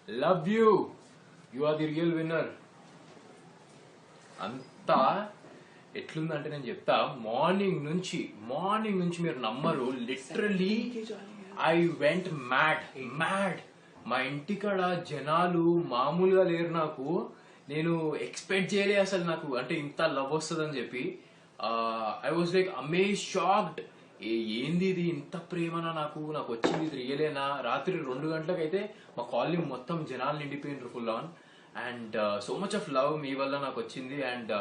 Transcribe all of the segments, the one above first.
Love you. You are the real winner. అంతా ఎట్లుందంటే నేను చెప్తా. మార్నింగ్ నుంచి మీరు నమ్మరు, లిటరలీ ఐ వెంట్ మ్యాడ్. మా ఇంటికాడ జనాలు మామూలుగా లేరు. నేను ఎక్స్పెక్ట్ చేయలే అసలు, నాకు అంటే ఇంత లవ్ వస్తుందని చెప్పి. I was like amaze, shocked. ఏంది ఇది, ఇంత ప్రేమనా నాకు వచ్చింది, ఇది రియలేనా? రాత్రి 2 గంటలకైతే మా కాలనీ మొత్తం జనాలు నిండిపోయినారు full on. And so much of love మీ వల్ల నాకు వచ్చింది. And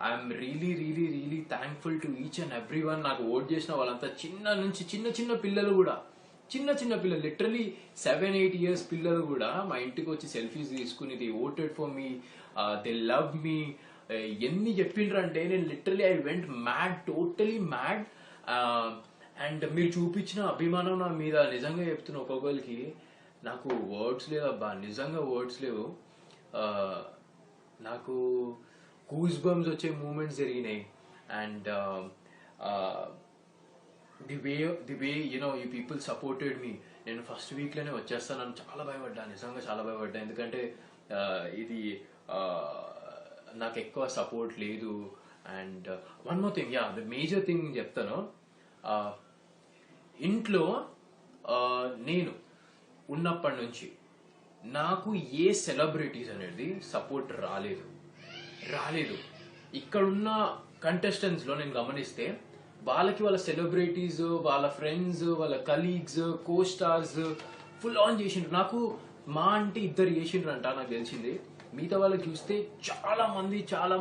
I'm really thankful to each and every one. నాకు ఓట్ చేసిన వాళ్ళంతా చిన్న పిల్లలు కూడా, చిన్న పిల్లలు, లిటరలీ 7-8 years పిల్లలు కూడా మా ఇంటికి వచ్చి సెల్ఫీస్ తీసుకుని they voted for me, they love మీ. ఎన్ని చెప్పిండ్రు అంటే నేను literally I went mad, totally mad. And మీరు చూపించిన అభిమానం నా మీద నిజంగా చెప్తున్న ఒక్కొక్కరికి నాకు వర్డ్స్ లేవు అబ్బా, నిజంగా వర్డ్స్ లేవు. నాకు గూస్ బంప్స్ వచ్చే మూమెంట్స్ జరిగినాయి. And the way you people supported me. నేను ఫస్ట్ వీక్లోనే వచ్చేస్తానని చాలా భయపడ్డా, నిజంగా చాలా భయపడ్డా. ఎందుకంటే ఇది నాకు ఎక్కువ సపోర్ట్ లేదు. And one more thing, the major thing చెప్తాను. ఇంట్లో నేను ఉన్నప్పటి నుంచి నాకు ఏ సెలబ్రిటీస్ అనేది సపోర్ట్ రాలేదు. ఇక్కడున్న కంటెస్టెంట్స్ లో నేను గమనిస్తే వాళ్ళకి వాళ్ళ సెలబ్రిటీస్, వాళ్ళ ఫ్రెండ్స్, వాళ్ళ colleagues, co stars full on చేసిండ్రు. నాకు మా అంటే 2 చేసిండ్రు అంట నాకు తెలిసింది. మిగతా వాళ్ళకి చూస్తే చాలా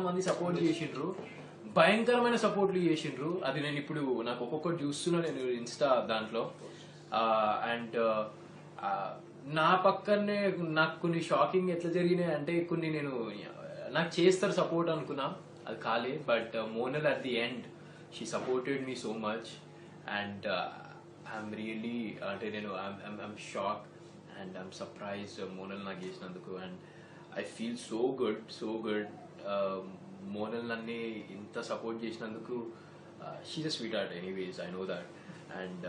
మంది సపోర్ట్ చేసిండ్రు, భయంకరమైన సపోర్ట్లు చేసిండ్రు. అది నేను ఇప్పుడు నాకు ఒక్కొక్కటి చూస్తున్నా నేను ఇన్స్టా దాంట్లో. అండ్ నా పక్కనే నాకు కొన్ని షాకింగ్ ఎట్లా జరిగినాయి అంటే, కొన్ని నేను నాకు చేస్తారు సపోర్ట్ అనుకున్నా, అది కాలే. But Monal at the end she supported me so much. And I'm really అంటే నేను I'm shock and I'm surprise Monal నాకు చేసినందుకు. And I feel so good. Monal నన్ను ఇంత సపోర్ట్ చేసినందుకు. షీ's a sweetheart anyways, I know that. And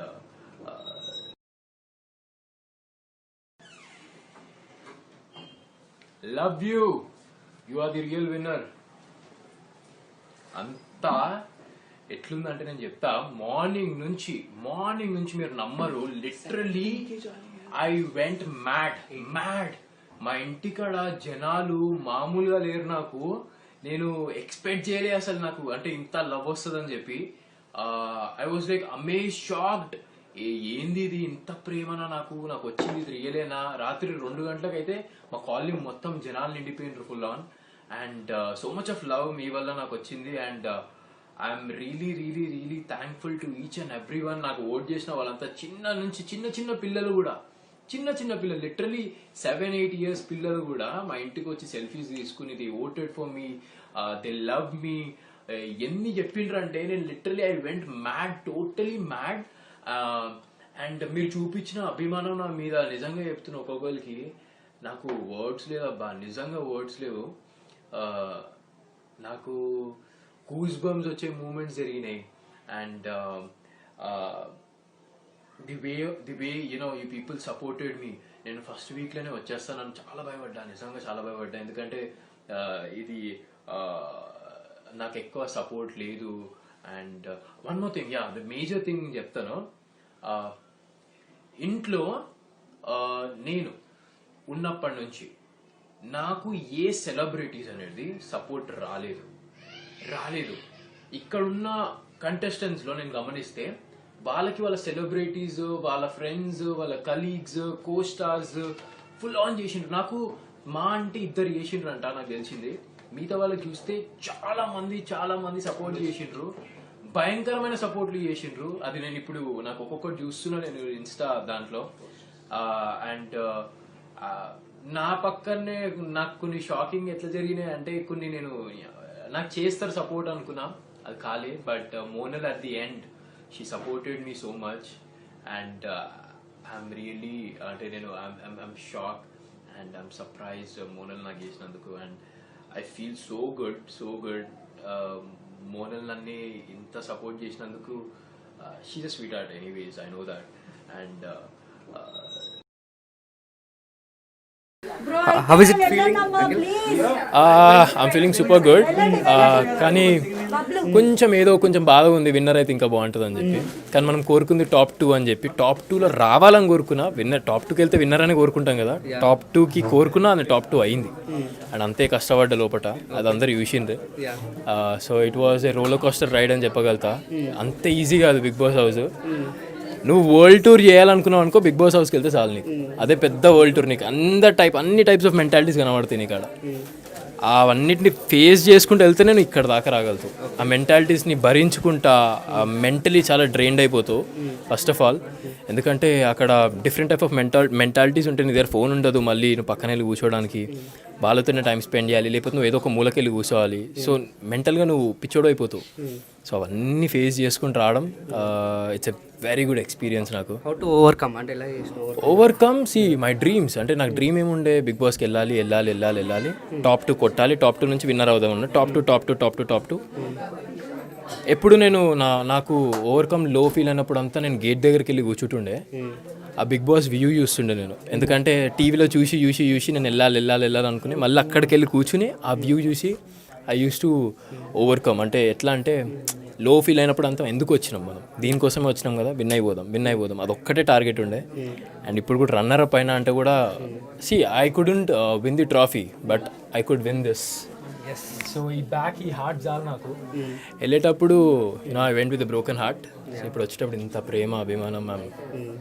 love you. You are the real winner. అంతా ఎట్లుందంటే నేను చెప్తా. మార్నింగ్ నుంచి మీరు నమ్మరు, లిటరలీ ఐ వెంట్ మ్యాడ్. మా ఇంటికాడ జనాలు మామూలుగా లేరు. నేను ఎక్స్పెక్ట్ చేయలే అసలు, నాకు అంటే ఇంత లవ్ వస్తుందని చెప్పి. I was like amaze, shocked. ఏంది ఇది, ఇంత ప్రేమనా నాకు వచ్చింది, ఇది రియలేనా? రాత్రి 2 గంటలకైతే మా కాలనీ మొత్తం జనాలు నిండిపోయినారు full on. And so much of love మీ వల్ల నాకు వచ్చింది. And I'm really thankful to each and every one. నాకు ఓట్ చేసిన వాళ్ళంతా చిన్న పిల్లలు కూడా, చిన్న పిల్లలు, లిటరలీ 7-8 years పిల్లలు కూడా మా ఇంటికి వచ్చి సెల్ఫీస్ తీసుకుని they voted for me, they love మీ. ఎన్ని చెప్పిండ్రు అంటే నేను literally I went mad, totally mad. And మీరు చూపించిన అభిమానం నా మీద నిజంగా చెప్తున్న ఒక్కొక్కరికి నాకు వర్డ్స్ లేవు అబ్బా, నిజంగా వర్డ్స్ లేవు. నాకు గూస్ బంప్స్ వచ్చే మూమెంట్స్ జరిగినాయి. And the way you people supported me. నేను ఫస్ట్ వీక్లోనే వచ్చేస్తానని చాలా భయపడ్డా, నిజంగా చాలా భయపడ్డా. ఎందుకంటే ఇది నాకు ఎక్కువ సపోర్ట్ లేదు. And one more thing, the major thing చెప్తాను. ఇంట్లో నేను ఉన్నప్పటి నుంచి నాకు ఏ సెలబ్రిటీస్ అనేది సపోర్ట్ రాలేదు. ఇక్కడున్న కంటెస్టెంట్స్ లో నేను గమనిస్తే వాళ్ళకి వాళ్ళ సెలబ్రిటీస్, వాళ్ళ ఫ్రెండ్స్, వాళ్ళ colleagues, co stars full on చేసిండ్రు. నాకు మా అంటే 2 చేసిండ్రు అంట నాకు తెలిసింది. మిగతా వాళ్ళకి చూస్తే చాలా మంది సపోర్ట్ చేసిండ్రు, భయంకరమైన సపోర్ట్లు చేసిండ్రు. అది నేను ఇప్పుడు నాకు ఒక్కొక్కటి చూస్తున్నా నేను ఇన్స్టా దాంట్లో. అండ్ నా పక్కనే నాకు కొన్ని షాకింగ్ ఎట్లా జరిగినాయి అంటే, కొన్ని నేను నాకు చేస్తారు సపోర్ట్ అనుకున్నా, అది కాలే. But Monal at the end she supported me so much. And I'm really అంటే నేను I'm shock and I'm surprise Monal నాకు చేసినందుకు. And I feel so good. Monal నన్ను ఇంత సపోర్ట్ చేసినందుకు. షీ's a sweetheart anyways, I know that. And How is it feeling? I'm feeling super good. కానీ కొంచెం బాధ ఉంది, విన్నర్ అయితే ఇంకా బాగుంటుంది అని చెప్పి. కానీ మనం కోరుకుంది టాప్ 2 అని చెప్పి, టాప్ 2లో రావాలని కోరుకున్నా. విన్నర్ టాప్ 2కి వెళ్తే విన్నర్ అని కోరుకుంటాం కదా, టాప్ 2కి కోరుకున్నా అది టాప్ 2 అయింది. అండ్ అంతే కష్టపడ్డ లోపల అది అందరు చూసిండ్రు. So it was a roller coaster ride అని చెప్పగలుగుతా. అంత ఈజీ కాదు బిగ్ బాస్ హౌస్. నువ్వు వరల్డ్ టూర్ చేయాలనుకున్నావు అనుకో, బిగ్ బాస్ హౌస్కి వెళ్తే చాలు నీకు. అదే పెద్ద వరల్డ్ టూర్. నీకు అన్ని టైప్స్ ఆఫ్ మెంటాలిటీస్ కనబడతాయి నీకు అక్కడ. అవన్నిటిని ఫేస్ చేసుకుంటూ వెళ్తేనే నువ్వు ఇక్కడ దాకా రాగలుగుతావు. ఆ మెంటాలిటీస్ని భరించుకుంటా మెంటలీ చాలా డ్రైన్డ్ అయిపోతావు ఫస్ట్ ఆఫ్ ఆల్. ఎందుకంటే అక్కడ డిఫరెంట్ టైప్ ఆఫ్ మెంటాలిటీస్ ఉంటాయి. నీ దగ్గర ఫోన్ ఉండదు, మళ్ళీ నువ్వు పక్కన వెళ్ళి కూర్చోడానికి, వాళ్ళతోనే టైం స్పెండ్ చేయాలి, లేకపోతే నువ్వు ఏదో ఒక మూలకెళ్ళి కూర్చోవాలి. సో మెంటల్గా నువ్వు పిచ్చోడు అయిపోతావు. సో అవన్నీ ఫేస్ చేసుకుంటూ రావడం it's a very good experience నాకు. How to overcome అంటే ఎలా చేసినావు? Overcome my dreams. అంటే నాకు డ్రీమ్ ఏముండే, బిగ్ బాస్కి వెళ్ళాలి, టాప్ 2 కొట్టాలి, టాప్ 2 నుంచి విన్నర్ అవుదాం అన్న. టాప్ 2 ఎప్పుడు నేను నాకు ఓవర్కమ్ లో ఫీల్ అయినప్పుడు అంతా నేను గేట్ దగ్గరికి వెళ్ళి కూర్చుంటుండే. ఆ బిగ్ బాస్ వ్యూ చూస్తుండే నేను. ఎందుకంటే టీవీలో చూసి నేను వెళ్ళాలి అనుకుని మళ్ళీ అక్కడికి వెళ్ళి కూర్చుని ఆ వ్యూ చూసి ఐ యూస్ టు ఓవర్కమ్. అంటే ఎట్లా అంటే లో ఫీల్ అయినప్పుడు అంతా ఎందుకు వచ్చినాం మనం, దీనికోసమే వచ్చినాం కదా, విన్ అయిపోదాం అదొక్కటే టార్గెట్ ఉండే. అండ్ ఇప్పుడు కూడా రన్నర్ అప్ అయినా అంటే కూడా I couldn't win the trophy but I could win this. So ఈ హార్ట్ చాలు నాకు. వెళ్ళేటప్పుడు I went with broken heart. ఇప్పుడు వచ్చేటప్పుడు ఇంత ప్రేమ అభిమానం,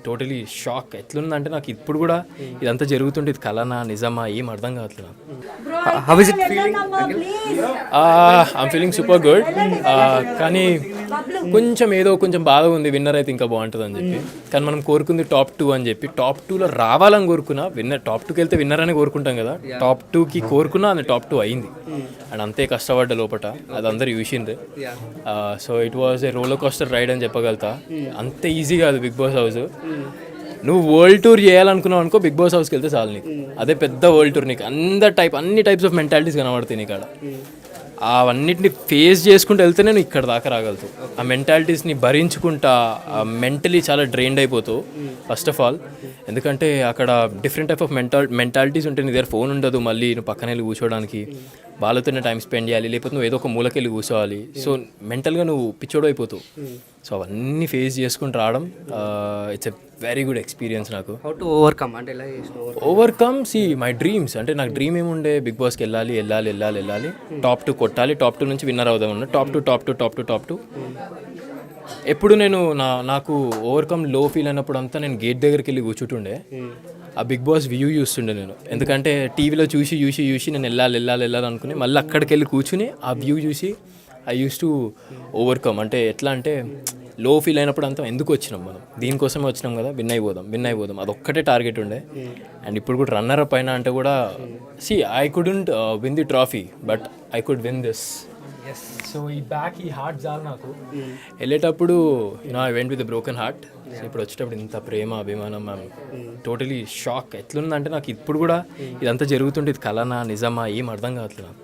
టోటలీ షాక్. ఎట్లుందంటే నాకు ఇప్పుడు కూడా ఇదంతా జరుగుతుంటే ఇది కలనా నిజమా ఏం అర్థం కావట్లేదు నాకు. How is it feeling? I'm feeling super good. కానీ కొంచెం బాధ ఉంది, విన్నర్ అయితే ఇంకా బాగుంటుంది అని చెప్పి. కానీ మనం కోరుకుంది టాప్ 2 అని చెప్పి, టాప్ 2లో రావాలని కోరుకున్నా. టాప్ 2కి వెళ్తే విన్నర్ అని కోరుకుంటాం కదా, టాప్ 2కి కోరుకున్నా అది టాప్ 2 అయింది. అండ్ అంతే కష్టపడ్డ లోపల అది అందరు చూసిండ్రు. So it was a roller coaster ride అని చెప్పగలుగుతా. అంత ఈజీ కాదు బిగ్ బాస్ హౌస్. నువ్వు వరల్డ్ టూర్ చేయాలనుకున్నావు అనుకో, బిగ్ బాస్ హౌస్కి వెళ్తే చాలు నీకు. అదే పెద్ద వరల్డ్ టూర్. నీకు అన్ని టైప్స్ ఆఫ్ మెంటాలిటీస్ కనబడతాయి నీకు అక్కడ. అవన్నిటిని ఫేస్ చేసుకుంటూ వెళ్తేనే నువ్వు ఇక్కడ దాకా రాగలుగుతావు. ఆ మెంటాలిటీస్ని భరించుకుంటా మెంటలీ చాలా డ్రైన్డ్ అయిపోతావు ఫస్ట్ ఆఫ్ ఆల్. ఎందుకంటే అక్కడ డిఫరెంట్ టైప్ ఆఫ్ మెంటాలిటీస్ ఉంటాయి. నీ దగ్గర ఫోన్ ఉండదు, మళ్ళీ నువ్వు పక్కన వెళ్ళి కూర్చోడానికి, వాళ్ళతోనే టైం స్పెండ్ చేయాలి, లేకపోతే నువ్వు ఏదో ఒక మూలకెళ్ళి కూర్చోవాలి. సో మెంటల్గా నువ్వు పిచ్చోడు అయిపోతావు. సో అవన్నీ ఫేస్ చేసుకుంటూ రావడం it's a very good experience నాకు. How to overcome అంటే ఎలా చేసినావు? Overcome my dreams. అంటే నాకు డ్రీమ్ ఏముండే, బిగ్ బాస్కి వెళ్ళాలి, టాప్ 2 కొట్టాలి, టాప్ 2 నుంచి విన్నర్ అవుదాం అన్న. టాప్ 2 ఎప్పుడు నేను నాకు ఓవర్కమ్ లో ఫీల్ అయినప్పుడు అంతా నేను గేట్ దగ్గరికి వెళ్ళి కూర్చుంటుండే. ఆ బిగ్ బాస్ వ్యూ చూస్తుండే నేను. ఎందుకంటే టీవీలో చూసి నేను వెళ్ళాలి అనుకుని మళ్ళీ అక్కడికి వెళ్ళి కూర్చుని ఆ వ్యూ చూసి ఐ యూస్ టు ఓవర్కమ్. అంటే ఎట్లా అంటే లో ఫీల్ అయినప్పుడు అంతా ఎందుకు వచ్చినాం మనం, దీనికోసమే వచ్చినాం కదా, విన్ అయిపోదాం అదొక్కటే టార్గెట్ ఉండే. అండ్ ఇప్పుడు కూడా రన్నర్ అప్ అయినా అంటే కూడా I couldn't win the trophy but I could win this. So ఈ హార్ట్ చాలు నాకు. వెళ్ళేటప్పుడు I went with broken heart. ఇప్పుడు వచ్చేటప్పుడు ఇంత ప్రేమ అభిమానం, టోటలీ షాక్. ఎట్లుందంటే నాకు ఇప్పుడు కూడా ఇదంతా జరుగుతుంటే ఇది కలనా నిజమా ఏం అర్థం కావట్లేదు నాకు.